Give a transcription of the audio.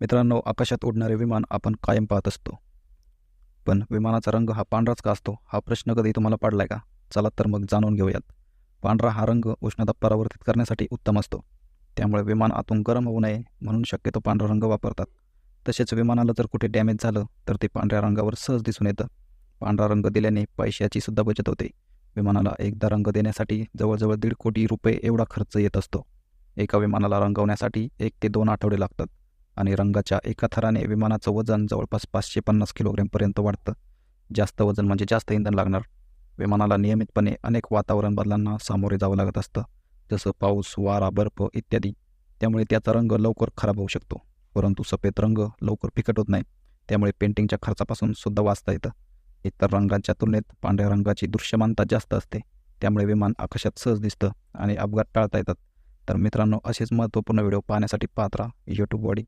मित्रांनो, आकाशात उडणारे विमान आपण कायम पाहत असतो. पण विमानाचा रंग हा पांढराच का असतो? हा प्रश्न कधी तुम्हाला पडलाय का? चला तर मग जाणून घेऊयात. पांढरा हा रंग उष्णता परावर्तित करण्यासाठी उत्तम असतो. त्यामुळे विमान आतून गरम होऊ नये म्हणून शक्यतो पांढरा रंग वापरतात. तसेच विमानाला जर कुठे डॅमेज झालं तर ते पांढऱ्या रंगावर सहज दिसून येतं. पांढरा रंग दिल्याने पैशाची सुद्धा बचत होते. विमानाला एकदा रंग देण्यासाठी जवळजवळ 1.5 कोटी रुपये एवढा खर्च येत असतो. एका विमानाला रंगवण्यासाठी 1 ते 2 आठवडे लागतात. आणि रंगाच्या एका थराने विमानाचं वजन जवळपास 550 किलोग्रॅमपर्यंत वाढतं. जास्त वजन म्हणजे जास्त इंधन लागणार. विमानाला नियमितपणे अनेक वातावरण बदलांना सामोरे जावं लागत असतं, जसं पाऊस, वारा, बर्फ इत्यादी. त्यामुळे त्याचा रंग लवकर खराब होऊ शकतो. परंतु सफेद रंग लवकर फिकट होत नाही. त्यामुळे पेंटिंगच्या खर्चापासून सुद्धा वाचता येतं. इतर रंगांच्या तुलनेत पांढऱ्या रंगाची दृश्यमानता जास्त असते. त्यामुळे विमान आकाशात सहज दिसतं आणि अपघात टाळता येतात. तर मित्रांनो, असेच महत्त्वपूर्ण व्हिडिओ पाहण्यासाठी पाहत राहा यूट्यूब वाडी.